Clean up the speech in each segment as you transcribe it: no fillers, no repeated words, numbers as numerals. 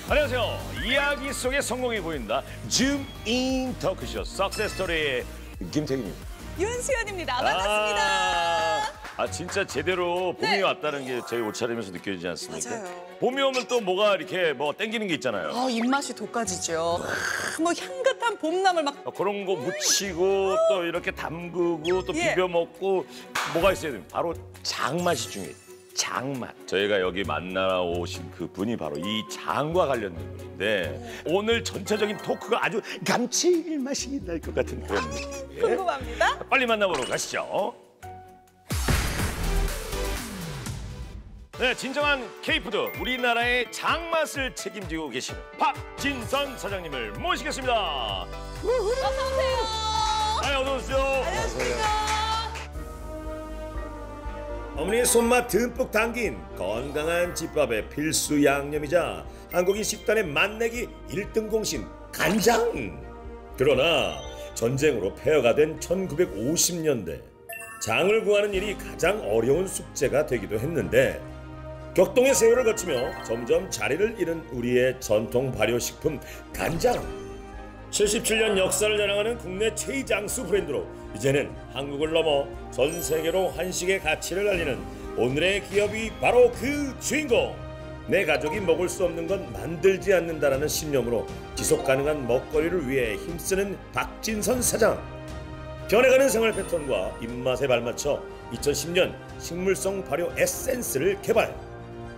안녕하세요. 이야기 속의 성공이 보인다. 줌인 토크쇼 석세스토리의 김태균입니다. 윤수연입니다. 반갑습니다. 진짜 제대로 봄이 네. 왔다는 게 저희 옷차림에서 느껴지지 않습니까? 맞아요. 봄이 오면 또 뭐가 이렇게 땡기는 게 있잖아요. 입맛이 돋가지죠. 뭐 향긋한 봄나물 막. 그런 거 무치고 또 이렇게 담그고 또 예. 비벼 먹고 뭐가 있어야 됩니다. 바로 장맛이 중요해요. 장맛. 저희가 여기 만나오신 그 분이 바로 이 장과 관련된 분인데 오늘 전체적인 토크가 아주 감칠맛이 날 것 같은 그런 느낌. 궁금합니다. 빨리 만나보러 가시죠. 네, 진정한 K푸드 우리나라의 장맛을 책임지고 계시는 박진선 사장님을 모시겠습니다. 어서 오세요. 어서 오십시오. 안녕하십니까. 어머니의 손맛 듬뿍 담긴 건강한 집밥의 필수 양념이자 한국인 식단의 맛내기 1등 공신 간장. 그러나 전쟁으로 폐허가 된 1950년대 장을 구하는 일이 가장 어려운 숙제가 되기도 했는데 격동의 세월을 거치며 점점 자리를 잃은 우리의 전통 발효식품 간장. 77년 역사를 자랑하는 국내 최장수 브랜드로 이제는 한국을 넘어 전 세계로 한식의 가치를 알리는 오늘의 기업이 바로 그 주인공. 내 가족이 먹을 수 없는 건 만들지 않는다라는 신념으로 지속 가능한 먹거리를 위해 힘쓰는 박진선 사장. 변해가는 생활 패턴과 입맛에 발맞춰 2010년 식물성 발효 에센스를 개발.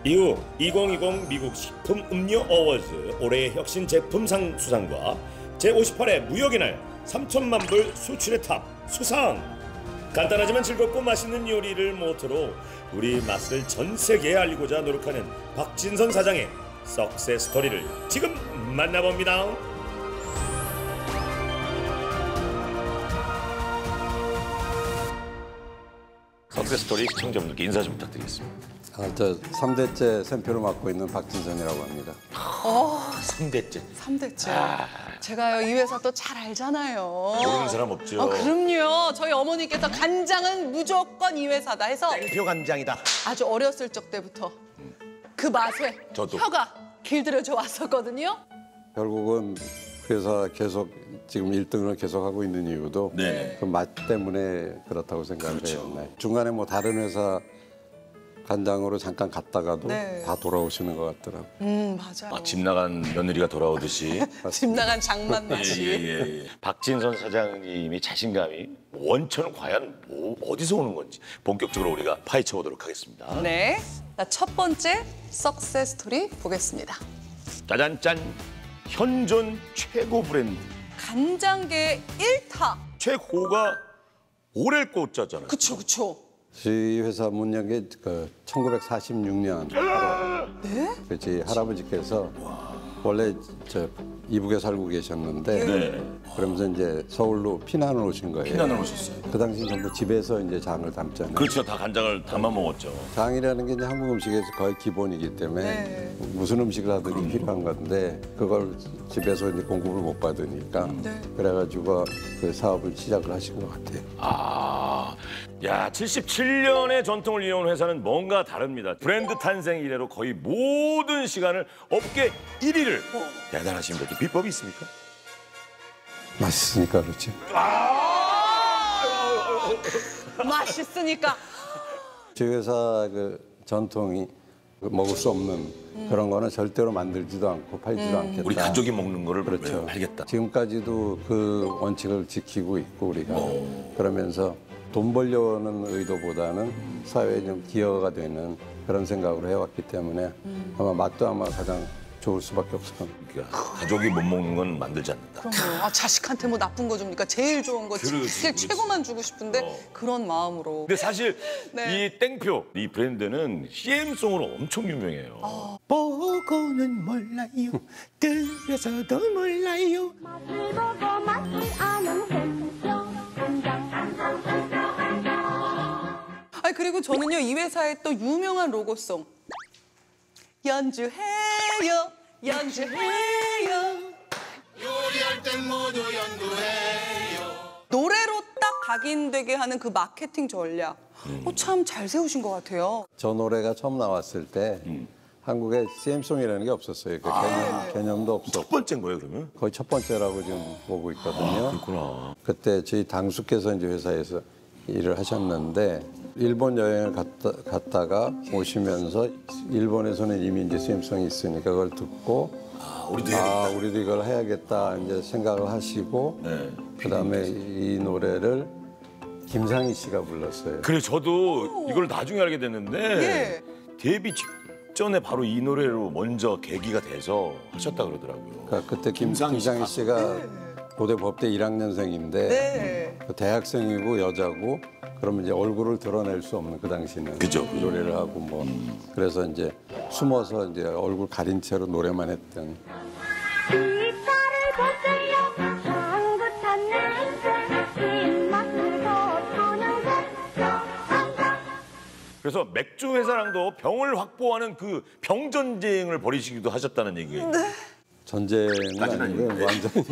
이후 2020 미국 식품 음료 어워즈 올해의 혁신 제품상 수상과 제58회 무역의 날 3천만 불 수출의 탑 수상. 간단하지만 즐겁고 맛있는 요리를 모토로 우리 맛을 전 세계에 알리고자 노력하는 박진선 사장의 석세스 스토리를 지금 만나봅니다. 석세스 스토리 시청자분들께 인사 좀 부탁드리겠습니다. 저 3대째 샘표를 맡고 있는 박진선이라고 합니다. 3대째. 3대째. 제가요 이 회사 또 잘 알잖아요. 모르는 사람 없죠. 그럼요. 저희 어머니께서 간장은 무조건 이 회사다 해서 땡표 간장이다. 아주 어렸을 적 때부터 그 맛에 저도. 혀가 길들여져 왔었거든요. 결국은 회사 계속 지금 1등을 계속하고 있는 이유도 네. 그 맛 때문에 그렇다고 생각을 해요. 네. 중간에 뭐 다른 회사 간장으로 잠깐 갔다가도 네. 다 돌아오시는 것 같더라고요. 맞아요. 집 나간 며느리가 돌아오듯이. 집 나간 장맛 맛이. 예. 박진선 사장님이 자신감이 원천은 과연 어디서 오는 건지 본격적으로 우리가 파헤쳐 보도록 하겠습니다. 네. 자, 첫 번째 석세스 스토리 보겠습니다. 짜잔짠. 현존 최고 브랜드. 간장계 1타. 최고가 오렐 꽃자잖아요. 그쵸. 저희 회사 문 연 게 1946년 8월. 네? 그치 할아버지께서 원래 저 이북에 살고 계셨는데 네. 그러면서 이제 서울로 피난을 오신 거예요. 피난을 오셨어요. 그 당시 전부 집에서 이제 장을 담잖아요. 그렇죠. 다 간장을 담아 먹었죠. 장이라는 게 이제 한국 음식에서 거의 기본이기 때문에 네. 무슨 음식을 하든지 필요한 건데 그걸 집에서 이제 공급을 못 받으니까 네. 그래가지고 그 사업을 시작을 하신 것 같아요. 야, 77년의 전통을 이어온 회사는 뭔가 다릅니다. 브랜드 탄생 이래로 거의 모든 시간을 업계 1위를 대단하십니다. 그 비법이 있습니까? 맛있으니까 그렇지. 맛있으니까. 저희 회사 그 전통이 먹을 수 없는 그런 거는 절대로 만들지도 않고 팔지도 않겠다. 우리 가족이 먹는 거를 그렇죠. 팔겠다. 지금까지도 그 원칙을 지키고 있고 우리가 그러면서 돈 벌려는 의도보다는 사회에 좀 기여가 되는 그런 생각으로 해왔기 때문에 아마 맛도 아마 가장 좋을 수밖에 없을 겁니다. 그러니까 가족이 못 먹는 건 만들지 않는다. 그럼요. 자식한테 뭐 나쁜 거 줍니까? 제일 좋은 거 그렇지, 제일 그렇지. 최고만 주고 싶은데 그런 마음으로. 근데 사실 네. 이 땡표, 이 브랜드는 CM송으로 엄청 유명해요. 보고는 몰라요, 들어서도 몰라요. 맛을 보고 맛을 아는 샘표 간장 아니 그리고 저는요 이 회사의 또 유명한 로고송 연주해요 요리할 땐 모두 연구해요. 노래로 딱 각인되게 하는 그 마케팅 전략 참 잘 세우신 것 같아요. 저 노래가 처음 나왔을 때 한국에 CM송이라는 게 없었어요. 그 개념도 없었고 첫 번째인 거예요, 그러면? 거의 첫 번째라고 지금 보고 있거든요. 그렇구나. 그때 저희 당수께서 이제 회사에서 일을 하셨는데 일본 여행을 갔다가 오시면서 일본에서는 이미 이제 CM송이 있으니까 그걸 듣고 우리도 이걸 해야겠다 이제 생각을 하시고 네. 그다음에 이 노래를 김상희 씨가 불렀어요. 그래, 저도 이걸 나중에 알게 됐는데 예. 데뷔 직전에 바로 이 노래로 먼저 계기가 돼서 하셨다 그러더라고요. 그러니까 그때 김상희 씨가 고대 법대 1학년생인데 네. 대학생이고 여자고 그러면 이제 얼굴을 드러낼 수 없는 그 당시는 그죠. 노래를 하고 뭐 그래서 이제 숨어서 이제 얼굴 가린 채로 노래만 했던. 이빨을 보세요 향긋한 냄새 입맛을 돋구는 것도 그래서 맥주 회사랑도 병을 확보하는 그 병 전쟁을 벌이시기도 하셨다는 얘기예요. 전쟁은 아니고 완전히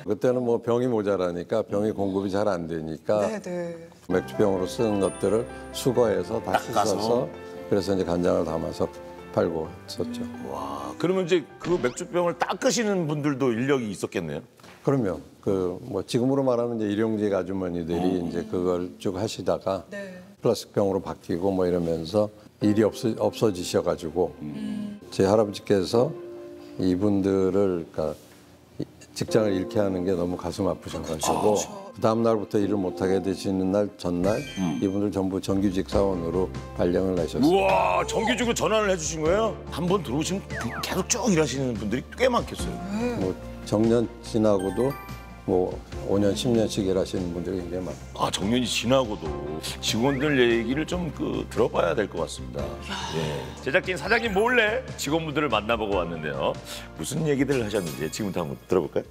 그때는 뭐 병이 모자라니까 병이 공급이 잘 안 되니까 네네. 맥주병으로 쓰는 것들을 수거해서 다 씻어서 그래서 이제 간장을 담아서 팔고 했었죠. 와, 그러면 이제 그 맥주병을 닦으시는 분들도 인력이 있었겠네요. 그러면 그 뭐 지금으로 말하면 이제 일용직 아주머니들이 이제 그걸 쭉 하시다가 네. 플라스틱 병으로 바뀌고 뭐 이러면서 일이 없어지셔가지고 제 할아버지께서 이분들을 그러니까 직장을 잃게 하는 게 너무 가슴 아프셔가지고 그 다음 날부터 일을 못하게 되시는 날 전날 이분들 전부 정규직 사원으로 발령을 내셨어요. 우와, 정규직으로 전환을 해주신 거예요? 한 번 들어오시면 계속 쭉 일하시는 분들이 꽤 많겠어요. 뭐 정년 지나고도 뭐 5년, 10년씩 일하시는 분들이 굉장히 많아요. 아, 정년이 지나고도 직원들 얘기를 좀 들어봐야 될 것 같습니다. 예. 제작진 사장님 몰래 직원분들을 만나보고 왔는데요. 무슨 얘기들을 하셨는지 지금부터 한번 들어볼까요?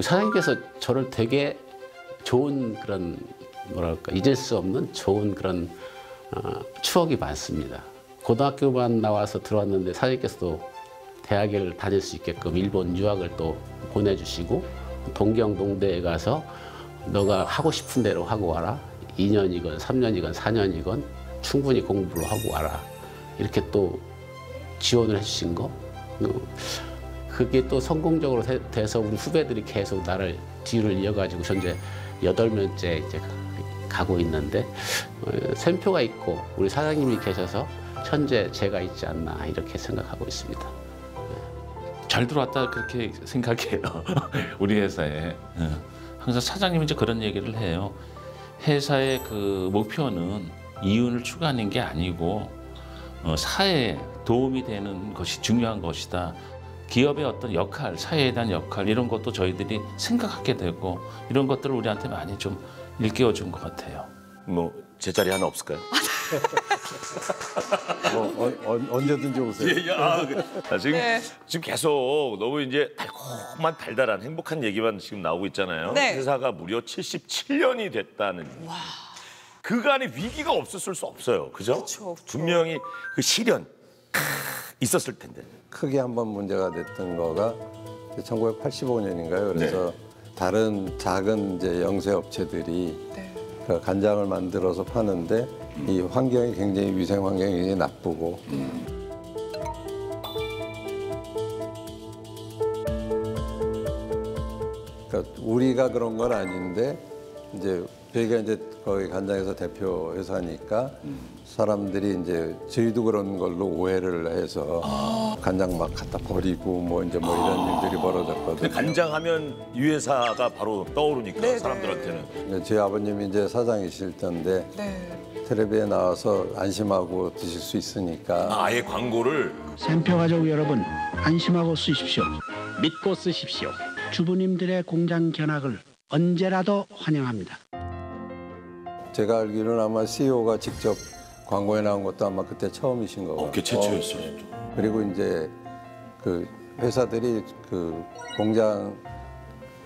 사장님께서 저를 되게 좋은 그런 뭐랄까 잊을 수 없는 좋은 그런 추억이 많습니다. 고등학교만 나와서 들어왔는데 사장님께서도 대학을 다닐 수 있게끔 일본 유학을 또 보내주시고 동경동대에 가서 너가 하고 싶은 대로 하고 와라. 2년이건 3년이건 4년이건 충분히 공부를 하고 와라. 이렇게 또 지원을 해주신 거. 그게 또 성공적으로 돼서 우리 후배들이 계속 나를 뒤를 이어가지고 현재 8년째 이제 가고 있는데 샘표가 있고 우리 사장님이 계셔서 현재 제가 있지 않나 이렇게 생각하고 있습니다. 잘 들어왔다 그렇게 생각해요. 우리 회사에. 항상 사장님이 이제 그런 얘기를 해요. 회사의 그 목표는 이윤을 추구하는 게 아니고 사회에 도움이 되는 것이 중요한 것이다. 기업의 어떤 역할, 사회에 대한 역할 이런 것도 저희들이 생각하게 되고 이런 것들을 우리한테 많이 좀 일깨워 준 것 같아요. 뭐 제 자리 하나 없을까요? 언제든지 오세요. 지금 계속 너무 이제 달콤한 달달한 행복한 얘기만 지금 나오고 있잖아요. 네. 회사가 무려 77년이 됐다는. 그간의 위기가 없었을 수 없어요. 그죠? 그쵸. 분명히 그 시련 있었을 텐데. 크게 한번 문제가 됐던 거가 1985년인가요? 그래서 다른 작은 이제 영세 업체들이 그 간장을 만들어서 파는데 이 환경이 굉장히 위생 환경이 굉장히 나쁘고 그러니까 우리가 그런 건 아닌데 이제 저희가 이제 거기 간장에서 대표 회사니까 사람들이 이제 저희도 그런 걸로 오해를 해서 간장 막 갖다 버리고 뭐 이제 뭐 이런 일들이 벌어졌거든요. 간장하면 이 회사가 바로 떠오르니까 사람들한테는. 그러니까 저희 아버님이 이제 사장이실 텐데 텔레비에 나와서 안심하고 드실 수 있으니까 아예 광고를. 샘표 가족 여러분 안심하고 쓰십시오. 믿고 쓰십시오. 주부님들의 공장 견학을 언제라도 환영합니다. 제가 알기로는 아마 CEO가 직접 광고에 나온 것도 아마 그때 처음이신 거 같아요. 그게 최초였어요. 그리고 이제 그 회사들이 그 공장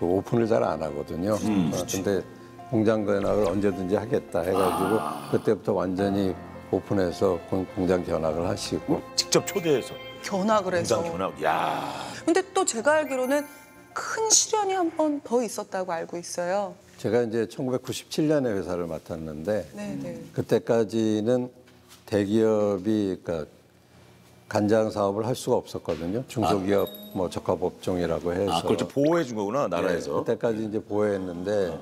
그 오픈을 잘 안 하거든요. 근데 공장 견학을 언제든지 하겠다 해가지고 그때부터 완전히 오픈해서 공장 견학을 하시고 직접 초대해서 견학을 해서. 공장 견학. 야. 근데 또 제가 알기로는 큰 시련이 한 번 더 있었다고 알고 있어요. 제가 이제 1997년에 회사를 맡았는데 네네. 그때까지는 대기업이 그러니까 간장 사업을 할 수가 없었거든요. 중소기업 뭐 적합업종이라고 해서. 그걸 좀 보호해 준 거구나, 네, 나라에서. 그때까지 이제 보호했는데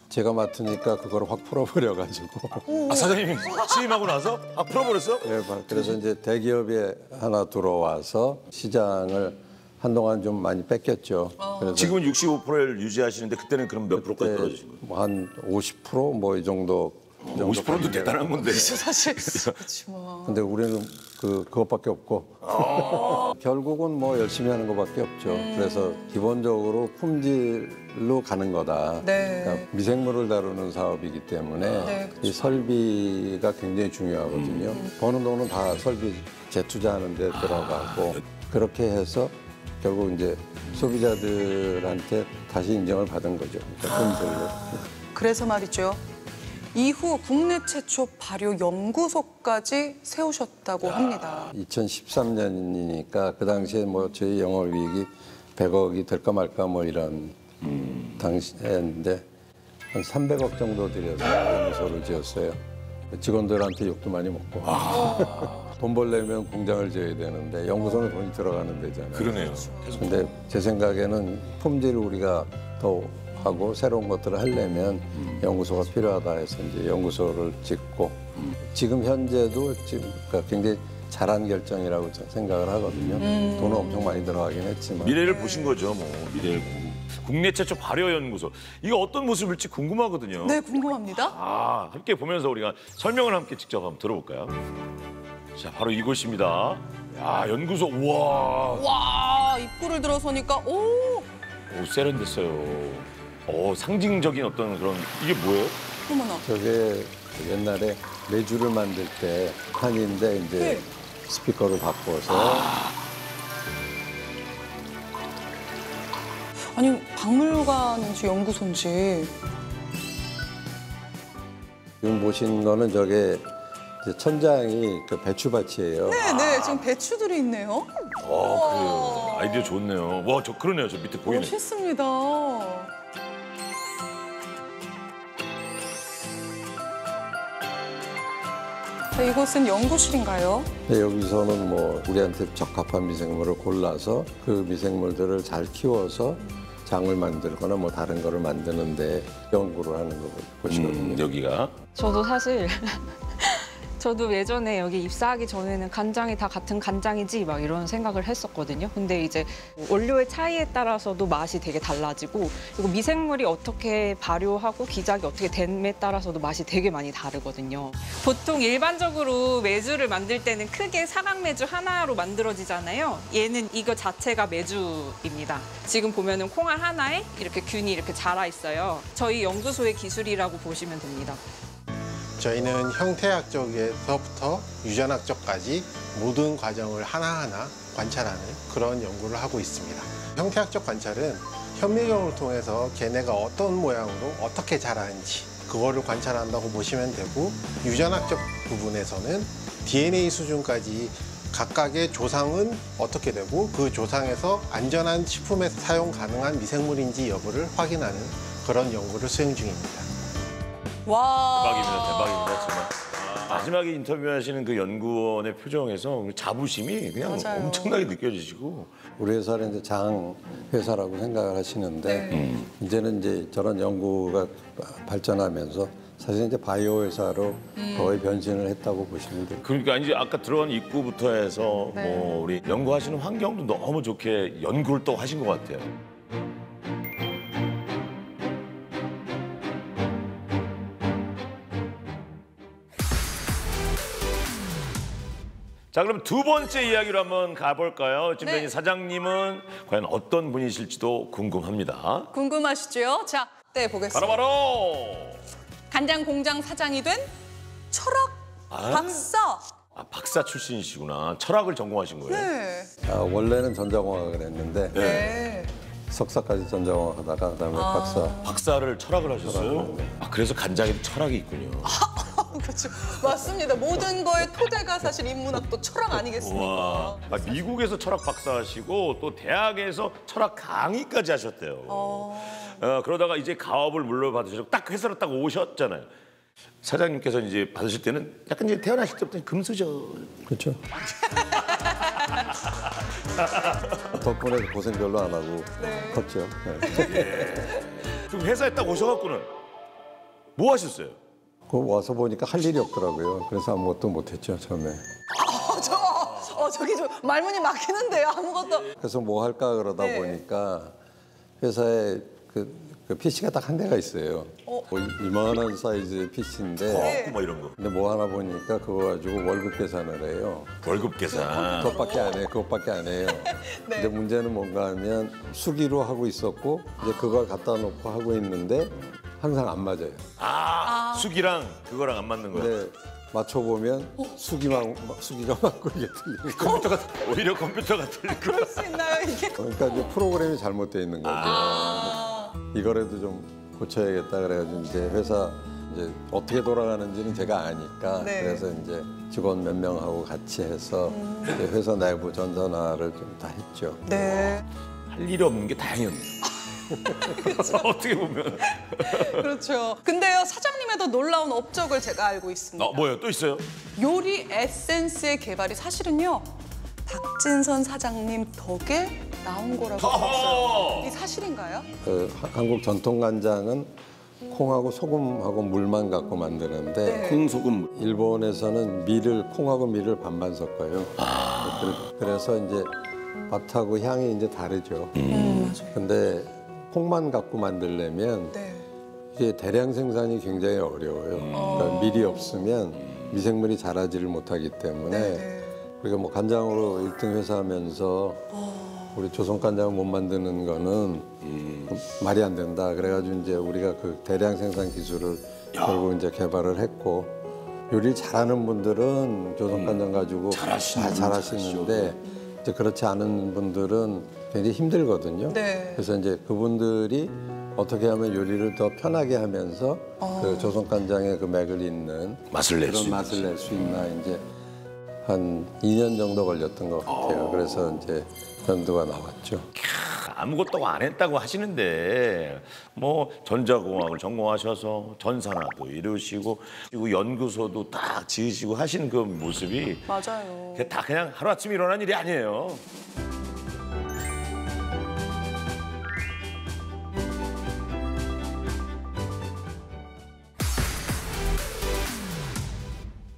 제가 맡으니까 그걸 확 풀어버려가지고. 사장님이 취임하고 나서 풀어버렸어? 예, 그래서 이제 대기업에 하나 들어와서 시장을 한동안 좀 많이 뺏겼죠. 그래서 지금은 65%를 유지하시는데 그때는 그럼 몇 프로까지 떨어지신 거예요? 한 50% 이 정도. 50%도 대단한 건데. 사실 그렇지 뭐. 근데 우리는 그것밖에 없고 결국은 뭐 열심히 하는 것밖에 없죠. 그래서 기본적으로 품질로 가는 거다. 네. 그러니까 미생물을 다루는 사업이기 때문에 네, 그렇죠. 이 설비가 굉장히 중요하거든요. 버는 돈은 다 설비 재투자하는 데 들어가고 그렇게 해서 결국 이제 소비자들한테 다시 인정을 받은 거죠. 그러니까 품질로. 그래서 말이죠. 이후 국내 최초 발효 연구소까지 세우셨다고 합니다. 2013년이니까 그 당시에 뭐 저희 영업이익이 100억이 될까 말까 뭐 이런 당시였는데 한 300억 정도 들여서 연구소를 지었어요. 직원들한테 욕도 많이 먹고. 돈 벌려면 공장을 지어야 되는데 연구소는 돈이 들어가는 데잖아요. 그러네요. 근데 제 생각에는 품질을 우리가 더 하고 새로운 것들을 하려면 연구소가 필요하다 해서 이제 연구소를 짓고 지금 현재도 지금 그러니까 굉장히 잘한 결정이라고 저는 생각을 하거든요. 돈은 엄청 많이 들어가긴 했지만 미래를 보신 거죠, 뭐. 미래를 보고. 국내 최초 발효 연구소. 이거 어떤 모습일지 궁금하거든요. 네, 궁금합니다. 함께 보면서 우리가 설명을 함께 직접 한번 들어볼까요? 자, 바로 이곳입니다. 야, 연구소. 우와. 와, 입구를 들어서니까 오, 세련됐어요. 상징적인 어떤 그런 이게 뭐예요? 어머나. 저게 옛날에 메주를 만들 때 판인데 이제 네. 스피커로 바꿔서 아니, 박물관인지 연구소인지. 지금 보신 거는 저게 이제 천장이 그 배추밭이에요. 네, 지금 배추들이 있네요. 그래요. 아이디어 좋네요. 와, 저 그러네요. 저 밑에 보이네. 멋있습니다. 자, 이곳은 연구실인가요? 네, 여기서는 뭐 우리한테 적합한 미생물을 골라서 그 미생물들을 잘 키워서 장을 만들거나 뭐 다른 거를 만드는데 연구를 하는 곳이거든요. 여기가. 저도 사실 저도 예전에 여기 입사하기 전에는 간장이 다 같은 간장이지 막 이런 생각을 했었거든요. 근데 이제 원료의 차이에 따라서도 맛이 되게 달라지고 그리고 미생물이 어떻게 발효하고 기작이 어떻게 됨에 따라서도 맛이 되게 많이 다르거든요. 보통 일반적으로 메주를 만들 때는 크게 사각 메주 하나로 만들어지잖아요. 얘는 이거 자체가 메주입니다. 지금 보면은 콩알 하나에 이렇게 균이 이렇게 자라 있어요. 저희 연구소의 기술이라고 보시면 됩니다. 저희는 형태학적에서부터 유전학적까지 모든 과정을 하나하나 관찰하는 그런 연구를 하고 있습니다. 형태학적 관찰은 현미경을 통해서 걔네가 어떤 모양으로 어떻게 자라는지 그거를 관찰한다고 보시면 되고 유전학적 부분에서는 DNA 수준까지 각각의 조상은 어떻게 되고 그 조상에서 안전한 식품에 사용 가능한 미생물인지 여부를 확인하는 그런 연구를 수행 중입니다. 와. 대박입니다, 정말. 마지막에 인터뷰하시는 그 연구원의 표정에서 자부심이 그냥 맞아요. 엄청나게 느껴지시고. 우리 회사는 이제 장 회사라고 생각을 하시는데 이제는 이제 저런 연구가 발전하면서 사실 이제 바이오 회사로 거의 변신을 했다고 보시면 돼요. 그러니까 이제 아까 들어간 입구부터 해서 뭐 우리 연구하시는 환경도 너무 좋게 연구를 또 하신 것 같아요. 자, 그럼 두 번째 이야기로 한번 가볼까요? 찜뱅이 사장님은 과연 어떤 분이실지도 궁금합니다. 궁금하시죠? 자, 네, 보겠습니다. 바로 간장 공장 사장이 된 철학 박사. 박사 출신이시구나. 철학을 전공하신 거예요? 네. 원래는 전자공학을 했는데 네. 석사까지 전자공학 하다가 그다음에 박사를 철학을 하셨어요? 그래서 간장에도 철학이 있군요. 그렇죠. 맞습니다. 모든 거의 토대가 사실 인문학도 철학 아니겠습니까? 와, 미국에서 철학 박사하시고 또 대학에서 철학 강의까지 하셨대요. 그러다가 이제 가업을 물려받으시고 딱 회사로 딱 오셨잖아요. 사장님께서 이제 받으실 때는 약간 이제 태어나실 때부터 금수저. 그렇죠. 덕분에 고생 별로 안 하고 컸죠. 네. 그럼 회사에 딱 오셔갖고는 뭐 하셨어요? 그 와서 보니까 할 일이 없더라고요. 그래서 아무것도 못했죠 처음에. 저기 저 말문이 막히는데요. 아무것도. 그래서 뭐 할까 그러다 네. 보니까 회사에 그 PC가 딱 한 대가 있어요. 뭐 이만한 사이즈의 PC인데 뭐 이런 거. 근데 뭐 하나 보니까 그거 가지고 월급 계산을 해요. 월급 계산. 그것밖에 안 해요. 그것밖에 안 해요. 근데 문제는 뭔가 하면 수기로 하고 있었고 이제 그걸 갖다 놓고 하고 있는데 항상 안 맞아요. 수기랑 그거랑 안 맞는 거야. 근데 맞춰보면 수기가 맞고 이게 틀리고 오히려 컴퓨터가 틀리고. 그럴 수 있나요 이게? 그러니까 이제 프로그램이 잘못되어 있는 거죠. 이거라도 좀 고쳐야겠다 그래가지고 이제 회사 이제 어떻게 돌아가는지는 제가 아니까 네. 그래서 이제 직원 몇 명하고 같이 해서 이제 회사 내부 전산화를 좀 다 했죠. 네. 할 일이 없는 게 다행이었네요. 어떻게 보면. 그렇죠. 근데요 사장님의 더 놀라운 업적을 제가 알고 있습니다. 뭐요? 또 있어요? 요리 에센스의 개발이 사실은요 박진선 사장님 덕에 나온 거라고 들었어요. 이 사실인가요? 그 한국 전통 간장은 콩하고 소금하고 물만 갖고 만드는데 콩, 소금. 일본에서는 콩하고 밀을 반반 섞어요. 그래서 이제 맛하고 향이 이제 다르죠. 맞아요. 근데 콩만 갖고 만들려면 네. 이게 대량 생산이 굉장히 어려워요. 그러니까 밀이 없으면 미생물이 자라지를 못하기 때문에 네. 우리가 뭐 간장으로 1등 회사 하면서 우리 조선 간장을 못 만드는 거는 말이 안 된다. 그래가지고 이제 우리가 그 대량 생산 기술을 결국 이제 개발을 했고 요리 잘하는 분들은 조선 간장 가지고 잘하시는데 이제 그렇지 않은 분들은 굉장히 힘들거든요. 네. 그래서 이제 그분들이 어떻게 하면 요리를 더 편하게 하면서 그 조선 간장의 그 맥을 잇는 맛을 낼 수 그런 있는 맛을 낼 수 있나 이제 한 2년 정도 걸렸던 것 같아요. 그래서 이제 연두가 나왔죠. 아무것도 안 했다고 하시는데 뭐 전자공학을 전공하셔서 전산화도 이루시고 그리고 연구소도 딱 지으시고 하시는 그 모습이 맞아요. 그게 다 그냥 하루아침에 일어난 일이 아니에요.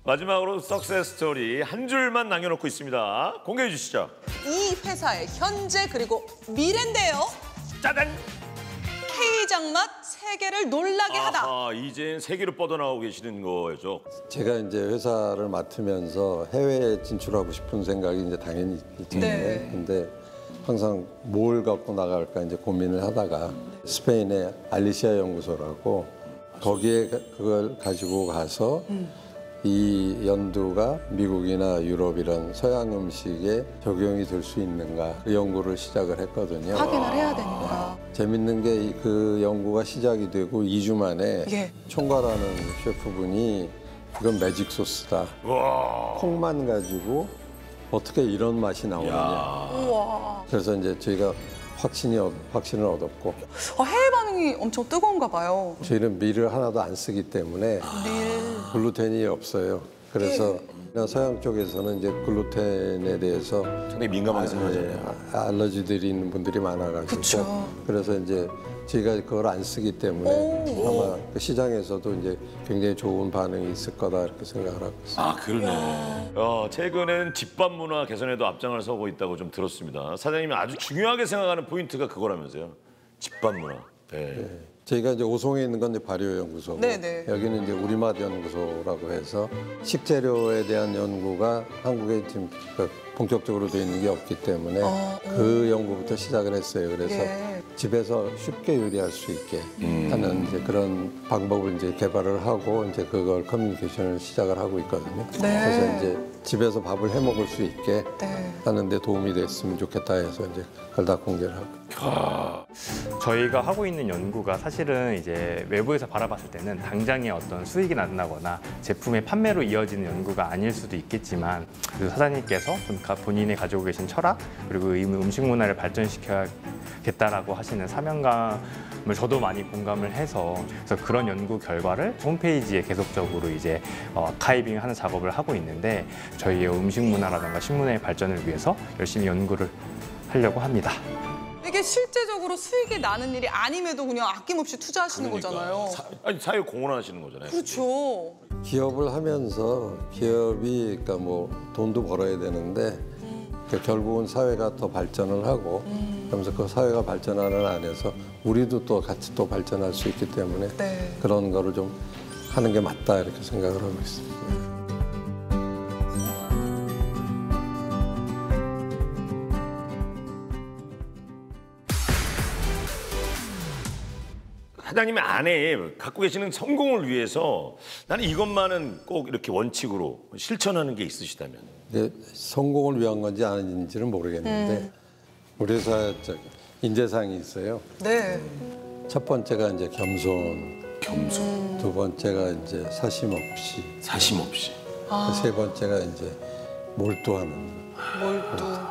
마지막으로 석세스 스토리 한 줄만 남겨놓고 있습니다. 공개해 주시죠. 이 회사의 현재 그리고 미래인데요. 짜잔! K장맛 세계를 놀라게 하다. 이젠 세계로 뻗어나오고 계시는 거죠. 제가 이제 회사를 맡으면서 해외에 진출하고 싶은 생각이 이제 당연히 있잖아요. 네. 근데 항상 뭘 갖고 나갈까 이제 고민을 하다가 스페인의 알리시아 연구소라고 거기에 그걸 가지고 가서 이 연두가 미국이나 유럽 이런 서양 음식에 적용이 될 수 있는가 그 연구를 시작을 했거든요. 확인을 해야 되니까. 재밌는 게 그 연구가 시작이 되고 2주 만에 예. 총괄하는 셰프분이 이건 매직 소스다. 콩만 가지고 어떻게 이런 맛이 나오느냐. 우와. 그래서 이제 저희가 확신을 얻었고 해외 반응이 엄청 뜨거운가 봐요. 저희는 밀을 하나도 안 쓰기 때문에 글루텐이 없어요. 그래서 서양 쪽에서는 이제 글루텐에 대해서 상당히 민감하게 생각하잖아요. 알러지들이 있는 분들이 많아가지고 그쵸. 그래서 이제 저희가 그걸 안 쓰기 때문에 아마 그 시장에서도 이제 굉장히 좋은 반응이 있을 거다 이렇게 생각을 하고 있습니다. 그러네. 최근엔 집밥 문화 개선에도 앞장을 서고 있다고 좀 들었습니다. 사장님이 아주 중요하게 생각하는 포인트가 그거라면서요. 집밥 문화. 네. 저희가 이제 오송에 있는 건 이제 발효연구소고 네네. 여기는 이제 우리맛 연구소라고 해서 식재료에 대한 연구가 한국에 지금 본격적으로 돼 있는 게 없기 때문에 그 연구부터 시작을 했어요. 그래서 예. 집에서 쉽게 요리할 수 있게 하는 이제 그런 방법을 이제 개발을 하고 이제 그걸 커뮤니케이션을 시작을 하고 있거든요. 그래서 이제 집에서 밥을 해 먹을 수 있게 하는데 도움이 됐으면 좋겠다 해서 이제 그걸 다 공개를 하고. 저희가 하고 있는 연구가 사실은 이제 외부에서 바라봤을 때는 당장의 어떤 수익이 난다거나 제품의 판매로 이어지는 연구가 아닐 수도 있겠지만 그 사장님께서 좀 본인이 가지고 계신 철학 그리고 이 음식 문화를 발전시켜야겠다라고 하시는 사명감을 저도 많이 공감을 해서 그래서 그런 연구 결과를 홈페이지에 계속적으로 이제 아카이빙하는 작업을 하고 있는데 저희의 음식 문화라든가 식문화의 발전을 위해서 열심히 연구를 하려고 합니다. 이게 실제적으로 수익이 나는 일이 아님에도 그냥 아낌없이 투자하시는 거잖아요. 사회 공헌하시는 거잖아요. 그렇죠. 기업을 하면서 기업이 그러니까 뭐 돈도 벌어야 되는데 그러니까 결국은 사회가 더 발전을 하고 그러면서 그 사회가 발전하는 안에서 우리도 또 같이 또 발전할 수 있기 때문에 네. 그런 거를 좀 하는 게 맞다 이렇게 생각을 하고 있습니다. 사장님의 안에 갖고 계시는 성공을 위해서 나는 이것만은 꼭 이렇게 원칙으로 실천하는 게 있으시다면? 이게 성공을 위한 건지 아닌지는 모르겠는데 우리 회사 인재상이 있어요. 네. 첫 번째가 이제 겸손. 두 번째가 이제 사심 없이. 세 번째가 이제 몰두하는.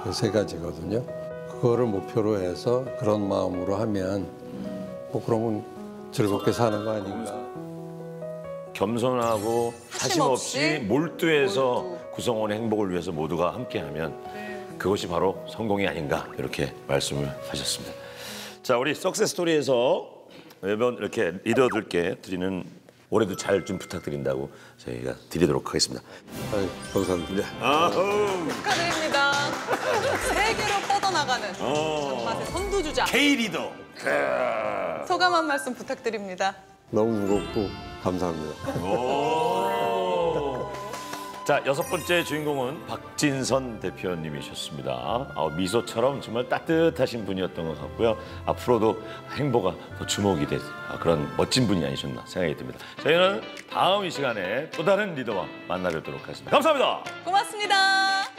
그 세 가지거든요. 그거를 목표로 해서 그런 마음으로 하면 뭐 그러면 즐겁게 사는 거 아닌가. 겸손하고 사심 없이 몰두해서 구성원의 행복을 위해서 모두가 함께하면 그것이 바로 성공이 아닌가 이렇게 말씀을 하셨습니다. 자, 우리 석세스토리에서 매번 이렇게 리더들께 드리는 올해도 잘 좀 부탁드린다고 저희가 드리도록 하겠습니다. 감사합니다. 축하드립니다. 세계로 뻗어나가는 장맛의 선두주자 K-리더. 소감 한 말씀 부탁드립니다. 너무 무겁고 감사합니다. 자, 6번째 주인공은 박진선 대표님이셨습니다. 미소처럼 정말 따뜻하신 분이었던 것 같고요. 앞으로도 행보가 더 주목이 될 그런 멋진 분이 아니셨나 생각이 듭니다. 저희는 다음 이 시간에 또 다른 리더와 만나뵙도록 하겠습니다. 감사합니다. 고맙습니다.